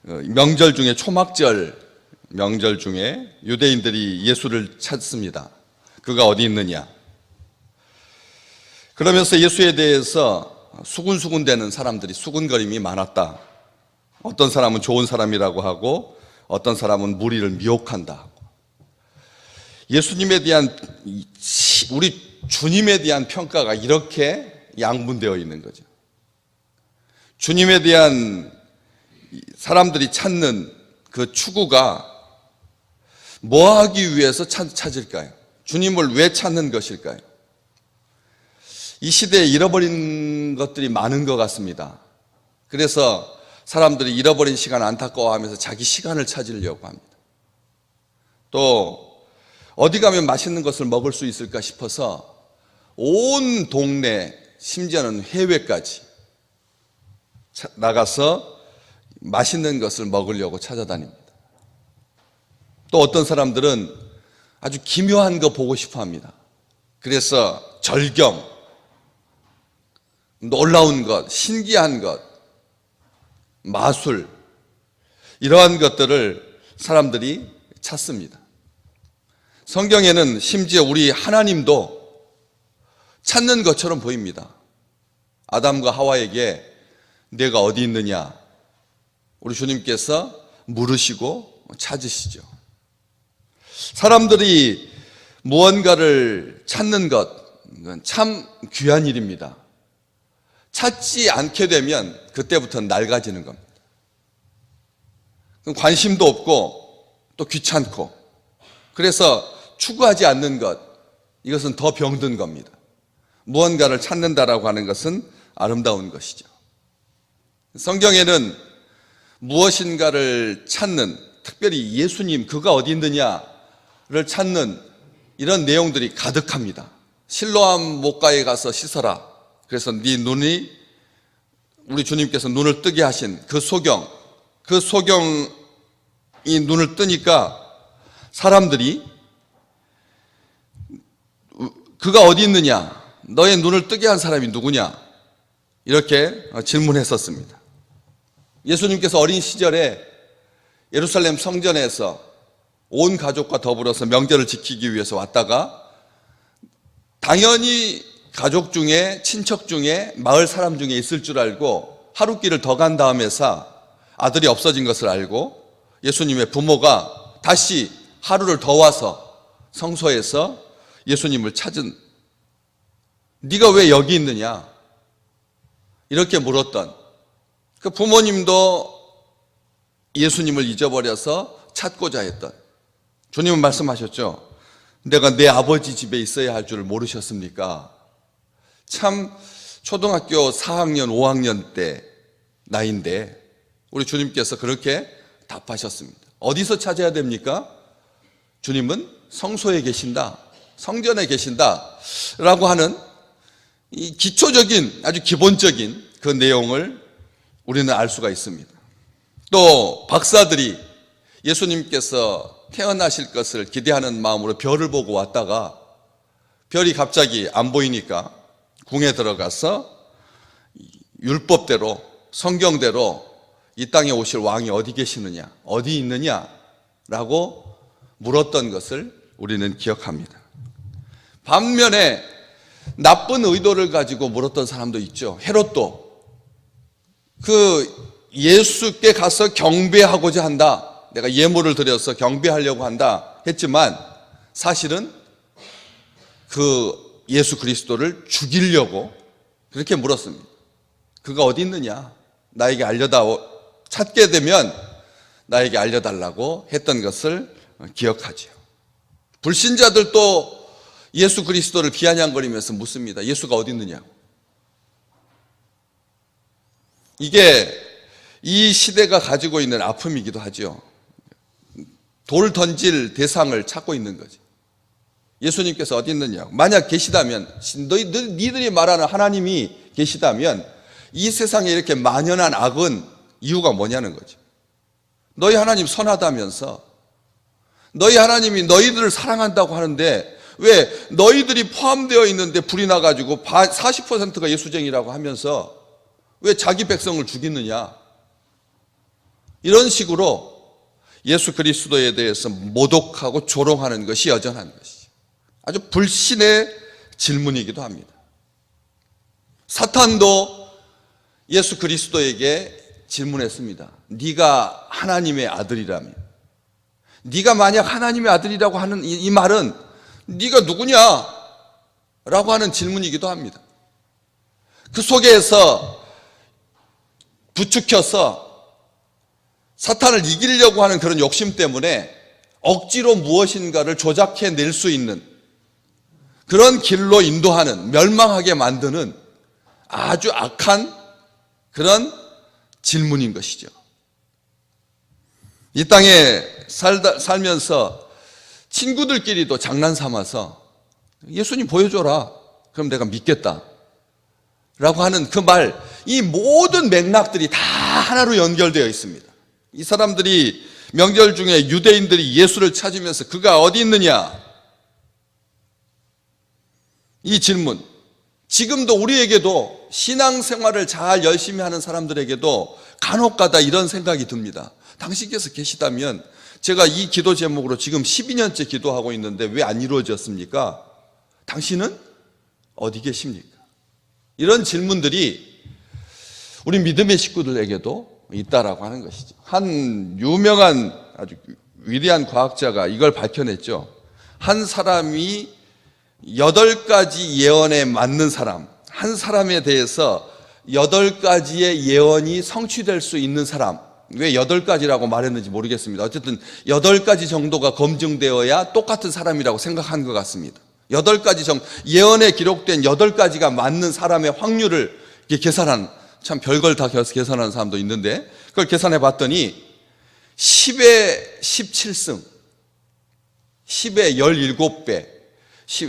명절 중에 초막절 명절 중에 유대인들이 예수를 찾습니다. 그가 어디 있느냐? 그러면서 예수에 대해서 수군수군대는 사람들이 수군거림이 많았다. 어떤 사람은 좋은 사람이라고 하고 어떤 사람은 무리를 미혹한다. 예수님에 대한, 우리 주님에 대한 평가가 이렇게 양분되어 있는 거죠. 주님에 대한 사람들이 찾는 그 추구가 뭐 하기 위해서 찾을까요? 주님을 왜 찾는 것일까요? 이 시대에 잃어버린 것들이 많은 것 같습니다. 그래서 사람들이 잃어버린 시간 안타까워하면서 자기 시간을 찾으려고 합니다. 또 어디 가면 맛있는 것을 먹을 수 있을까 싶어서 온 동네, 심지어는 해외까지 나가서 맛있는 것을 먹으려고 찾아다닙니다. 또 어떤 사람들은 아주 기묘한 거 보고 싶어 합니다. 그래서 절경, 놀라운 것, 신기한 것, 마술, 이러한 것들을 사람들이 찾습니다. 성경에는 심지어 우리 하나님도 찾는 것처럼 보입니다. 아담과 하와에게 내가 어디 있느냐? 우리 주님께서 물으시고 찾으시죠. 사람들이 무언가를 찾는 것, 참 귀한 일입니다. 찾지 않게 되면 그때부터는 낡아지는 겁니다. 관심도 없고 또 귀찮고, 그래서 추구하지 않는 것, 이것은 더 병든 겁니다. 무언가를 찾는다라고 하는 것은 아름다운 것이죠. 성경에는 무엇인가를 찾는, 특별히 예수님, 그가 어디 있느냐를 찾는 이런 내용들이 가득합니다. 실로암 못가에 가서 씻어라. 그래서 네 눈이, 우리 주님께서 눈을 뜨게 하신 그 소경이 눈을 뜨니까 사람들이 그가 어디 있느냐? 너의 눈을 뜨게 한 사람이 누구냐? 이렇게 질문했었습니다. 예수님께서 어린 시절에 예루살렘 성전에서 온 가족과 더불어서 명절을 지키기 위해서 왔다가 당연히 가족 중에, 친척 중에, 마을 사람 중에 있을 줄 알고 하루길을 더 간 다음에서 아들이 없어진 것을 알고 예수님의 부모가 다시 하루를 더 와서 성소에서 예수님을 찾은, 네가 왜 여기 있느냐? 이렇게 물었던 그 부모님도 예수님을 잊어버려서 찾고자 했던, 주님은 말씀하셨죠. 내가 내 아버지 집에 있어야 할 줄 모르셨습니까? 참 초등학교 4학년, 5학년 때 나이인데 우리 주님께서 그렇게 답하셨습니다. 어디서 찾아야 됩니까? 주님은 성소에 계신다, 성전에 계신다 라고 하는 이 기초적인, 아주 기본적인 그 내용을 우리는 알 수가 있습니다. 또 박사들이 예수님께서 태어나실 것을 기대하는 마음으로 별을 보고 왔다가 별이 갑자기 안 보이니까 궁에 들어가서 율법대로, 성경대로 이 땅에 오실 왕이 어디 계시느냐, 어디 있느냐라고 물었던 것을 우리는 기억합니다. 반면에 나쁜 의도를 가지고 물었던 사람도 있죠. 헤롯도 그 예수께 가서 경배하고자 한다, 내가 예물을 드려서 경배하려고 한다 했지만 사실은 그 예수 그리스도를 죽이려고 그렇게 물었습니다. 그가 어디 있느냐, 나에게 찾게 되면 나에게 알려달라고 했던 것을 기억하죠. 불신자들도 예수 그리스도를 비아냥거리면서 묻습니다. 예수가 어디 있느냐고. 이게 이 시대가 가지고 있는 아픔이기도 하죠. 돌 던질 대상을 찾고 있는 거지. 예수님께서 어디 있느냐고. 만약 계시다면, 니들이 말하는 하나님이 계시다면 이 세상에 이렇게 만연한 악은 이유가 뭐냐는 거죠. 너희 하나님 선하다면서, 너희 하나님이 너희들을 사랑한다고 하는데 왜 너희들이 포함되어 있는데 불이 나가지고 40%가 예수쟁이라고 하면서 왜 자기 백성을 죽이느냐? 이런 식으로 예수 그리스도에 대해서 모독하고 조롱하는 것이 여전한 것이죠. 아주 불신의 질문이기도 합니다. 사탄도 예수 그리스도에게 질문했습니다. 네가 하나님의 아들이라면, 네가 만약 하나님의 아들이라고 하는 이 말은 네가 누구냐? 라고 하는 질문이기도 합니다. 그 속에서 부추겨서 사탄을 이기려고 하는 그런 욕심 때문에 억지로 무엇인가를 조작해낼 수 있는 그런 길로 인도하는, 멸망하게 만드는 아주 악한 그런 질문인 것이죠. 이 땅에 살면서 친구들끼리도 장난삼아서 예수님 보여줘라, 그럼 내가 믿겠다 라고 하는 그 말, 이 모든 맥락들이 다 하나로 연결되어 있습니다. 이 사람들이 명절 중에 유대인들이 예수를 찾으면서 그가 어디 있느냐, 이 질문, 지금도 우리에게도 신앙생활을 잘 열심히 하는 사람들에게도 간혹가다 이런 생각이 듭니다. 당신께서 계시다면 제가 이 기도 제목으로 지금 12년째 기도하고 있는데 왜 안 이루어졌습니까? 당신은 어디 계십니까? 이런 질문들이 우리 믿음의 식구들에게도 있다라고 하는 것이죠. 한 유명한 아주 위대한 과학자가 이걸 밝혀냈죠. 한 사람이 8가지 예언에 맞는 사람, 한 사람에 대해서 8가지의 예언이 성취될 수 있는 사람, 왜 8가지라고 말했는지 모르겠습니다. 어쨌든 8가지 정도가 검증되어야 똑같은 사람이라고 생각한 것 같습니다. 8가지 예언에 기록된 8가지가 맞는 사람의 확률을 계산한, 참 별걸 다 계산하는 사람도 있는데, 그걸 계산해 봤더니 10의 17승, 10의 17배,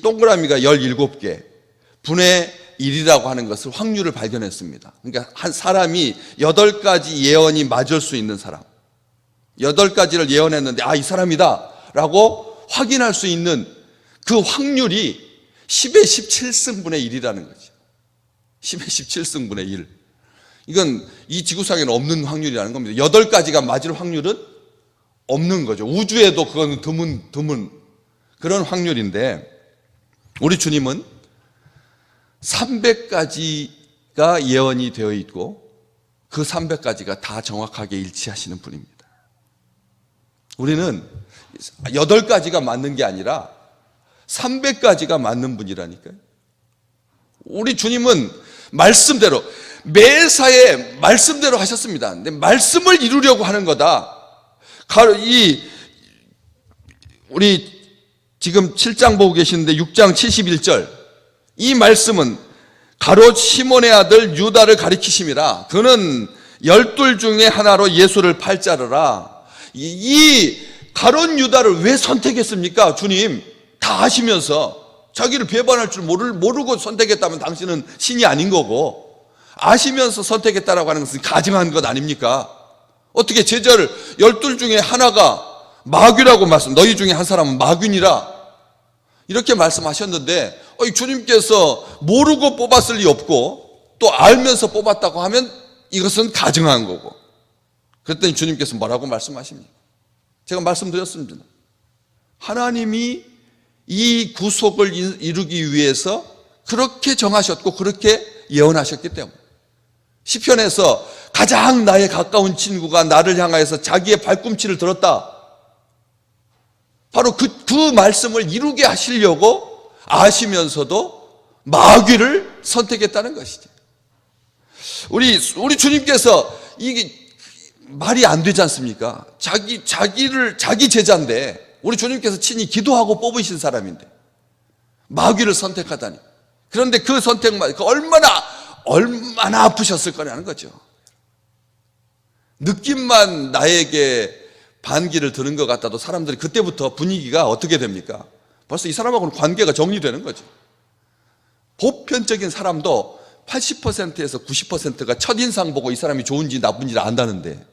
동그라미가 17개, 분의 1이라고 하는 것을 확률을 발견했습니다. 그러니까 한 사람이 8가지 예언이 맞을 수 있는 사람, 8가지를 예언했는데 이 사람이다 라고 확인할 수 있는 그 확률이 10의 17승분의 1이라는 거죠. 10의 17승분의 1. 이건 이 지구상에는 없는 확률이라는 겁니다. 8가지가 맞을 확률은 없는 거죠. 우주에도 그건 드문 그런 확률인데, 우리 주님은 300가지가 예언이 되어 있고 그 300가지가 다 정확하게 일치하시는 분입니다. 우리는 8가지가 맞는 게 아니라 300가지가 맞는 분이라니까요. 우리 주님은 말씀대로, 매사에 말씀대로 하셨습니다. 근데 말씀을 이루려고 하는 거다. 우리 지금 7장 보고 계시는데 6장 71절, 이 말씀은 가롯 시몬의 아들 유다를 가리키심이라. 그는 12 중에 하나로 예수를 팔자르라. 이 가롯 유다를 왜 선택했습니까? 주님 다 아시면서. 자기를 배반할 줄 모르고 선택했다면 당신은 신이 아닌 거고, 아시면서 선택했다라고 하는 것은 가증한 것 아닙니까? 어떻게 제자를 12 중에 하나가 마귀라고 너희 중에 한 사람은 마귀니라 이렇게 말씀하셨는데, 주님께서 모르고 뽑았을 리 없고 또 알면서 뽑았다고 하면 이것은 가증한 거고. 그랬더니 주님께서 뭐라고 말씀하십니까? 제가 말씀드렸습니다. 하나님이 이 구속을 이루기 위해서 그렇게 정하셨고 그렇게 예언하셨기 때문에, 시편에서 가장 나의 가까운 친구가 나를 향하여서 자기의 발꿈치를 들었다, 바로 그 말씀을 이루게 하시려고 아시면서도 마귀를 선택했다는 것이죠. 우리 주님께서 이게 말이 안 되지 않습니까? 자기 제자인데, 우리 주님께서 친히 기도하고 뽑으신 사람인데 마귀를 선택하다니. 그런데 그 선택만 얼마나 아프셨을 거라는 거죠. 느낌만 나에게 반기를 드는 것 같아도 사람들이 그때부터 분위기가 어떻게 됩니까? 벌써 이 사람하고는 관계가 정리되는 거죠. 보편적인 사람도 80%에서 90%가 첫인상 보고 이 사람이 좋은지 나쁜지를 안다는데,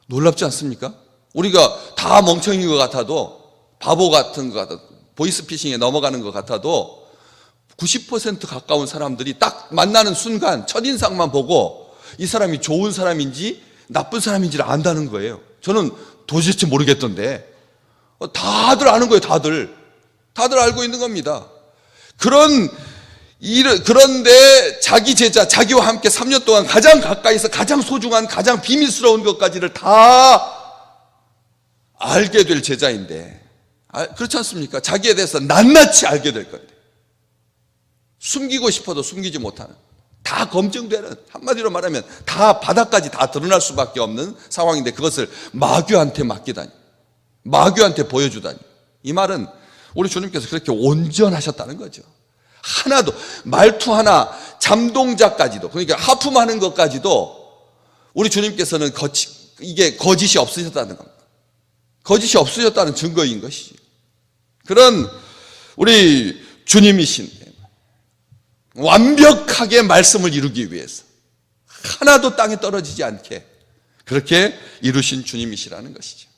놀랍지 않습니까? 우리가 다 멍청인 것 같아도, 바보 같은 것 같아도, 보이스피싱에 넘어가는 것 같아도 90% 가까운 사람들이 딱 만나는 순간 첫인상만 보고 이 사람이 좋은 사람인지 나쁜 사람인지를 안다는 거예요. 저는 도대체 모르겠던데 다들 아는 거예요. 다들 알고 있는 겁니다. 그런데 자기 제자, 자기와 함께 3년 동안 가장 가까이서 가장 소중한 가장 비밀스러운 것까지를 다 알게 될 제자인데, 그렇지 않습니까? 자기에 대해서 낱낱이 알게 될 건데, 숨기고 싶어도 숨기지 못하는, 다 검증되는, 한마디로 말하면 다 바닥까지 다 드러날 수밖에 없는 상황인데, 그것을 마귀한테 맡기다니, 마귀한테 보여주다니. 이 말은 우리 주님께서 그렇게 온전하셨다는 거죠. 하나도, 말투 하나, 잠동자까지도, 그러니까 하품하는 것까지도 우리 주님께서는 이게 거짓이 없으셨다는 겁니다. 거짓이 없으셨다는 증거인 것이죠. 그런 우리 주님이신데 완벽하게 말씀을 이루기 위해서 하나도 땅에 떨어지지 않게 그렇게 이루신 주님이시라는 것이죠.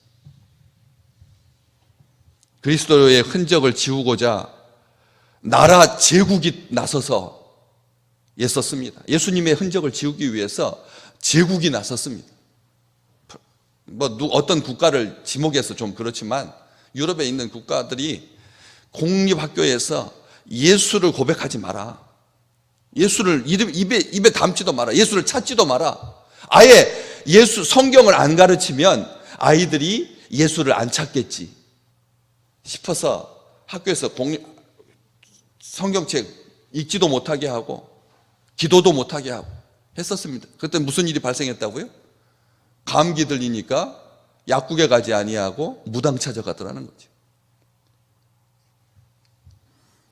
그리스도의 흔적을 지우고자 나라 제국이 나서서 애썼습니다. 예수님의 흔적을 지우기 위해서 제국이 나섰습니다. 어떤 국가를 지목해서 좀 그렇지만 유럽에 있는 국가들이 공립학교에서 예수를 고백하지 마라. 예수를 입에 담지도 마라. 예수를 찾지도 마라. 아예 성경을 안 가르치면 아이들이 예수를 안 찾겠지 싶어서 학교에서 성경책 읽지도 못하게 하고 기도도 못하게 하고 했었습니다. 그때 무슨 일이 발생했다고요? 감기 들리니까 약국에 가지 아니하고 무당 찾아가더라는 거죠.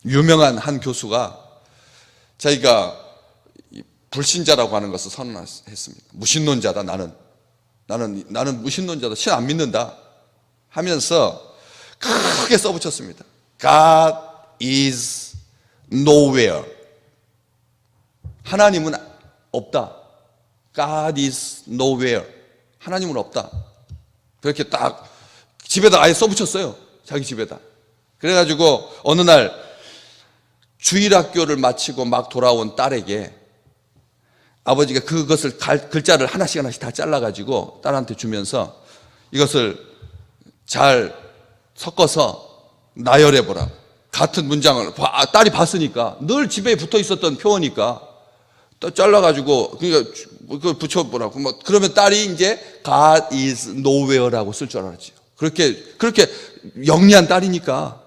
유명한 한 교수가 자기가 불신자라고 하는 것을 선언했습니다. 무신론자다. 나는 무신론자다. 신 안 믿는다 하면서 크게 써붙였습니다. God is nowhere. 하나님은 없다. God is nowhere. 하나님은 없다. 그렇게 딱 집에다 아예 써붙였어요. 자기 집에다. 그래가지고 어느 날 주일학교를 마치고 막 돌아온 딸에게 아버지가 그것을 글자를 하나씩 다 잘라가지고 딸한테 주면서 이것을 잘 섞어서 나열해보라. 같은 문장을 딸이 봤으니까 늘 집에 붙어 있었던 표어니까 또 잘라가지고 그러니까 그걸 붙여보라고. 그러면 딸이 이제 God is nowhere라고 쓸 줄 알았지. 그렇게 영리한 딸이니까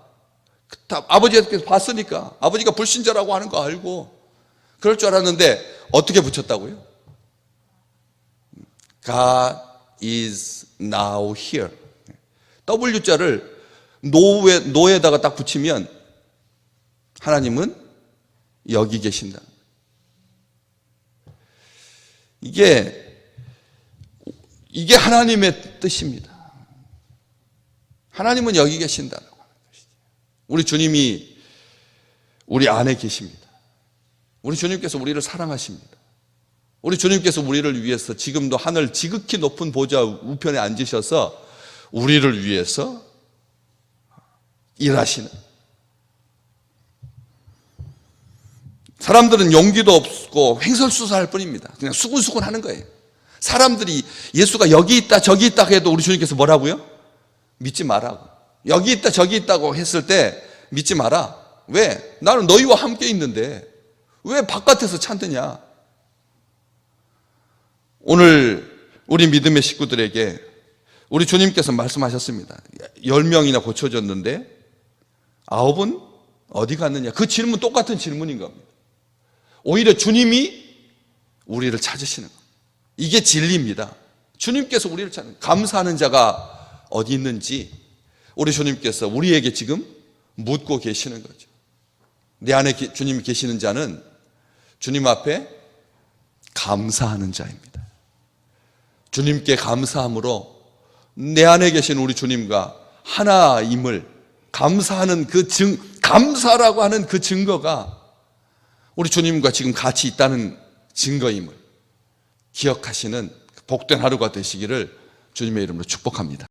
아버지께서 봤으니까 아버지가 불신자라고 하는 거 알고 그럴 줄 알았는데 어떻게 붙였다고요? God is now here. W자를 no에다가 딱 붙이면 하나님은 여기 계신다. 이게 하나님의 뜻입니다. 하나님은 여기 계신다고 하는 것이죠. 우리 주님이 우리 안에 계십니다. 우리 주님께서 우리를 사랑하십니다. 우리 주님께서 우리를 위해서 지금도 하늘 지극히 높은 보좌 우편에 앉으셔서 우리를 위해서 일하시는, 사람들은 용기도 없고 횡설수설할 뿐입니다. 그냥 수근수근 하는 거예요. 사람들이 예수가 여기 있다 저기 있다 해도 우리 주님께서 뭐라고요? 믿지 마라고. 여기 있다 저기 있다고 했을 때 믿지 마라. 왜? 나는 너희와 함께 있는데 왜 바깥에서 찾느냐. 오늘 우리 믿음의 식구들에게 우리 주님께서 말씀하셨습니다. 10명이나 고쳐졌는데 9은 어디 갔느냐. 그 질문 똑같은 질문인 겁니다. 오히려 주님이 우리를 찾으시는 겁니다. 이게 진리입니다. 주님께서 우리를 찾는, 감사하는 자가 어디 있는지 우리 주님께서 우리에게 지금 묻고 계시는 거죠. 내 안에 주님이 계시는 자는 주님 앞에 감사하는 자입니다. 주님께 감사함으로 내 안에 계신 우리 주님과 하나임을 감사하는 감사라고 하는 그 증거가 우리 주님과 지금 같이 있다는 증거임을 기억하시는 복된 하루가 되시기를 주님의 이름으로 축복합니다.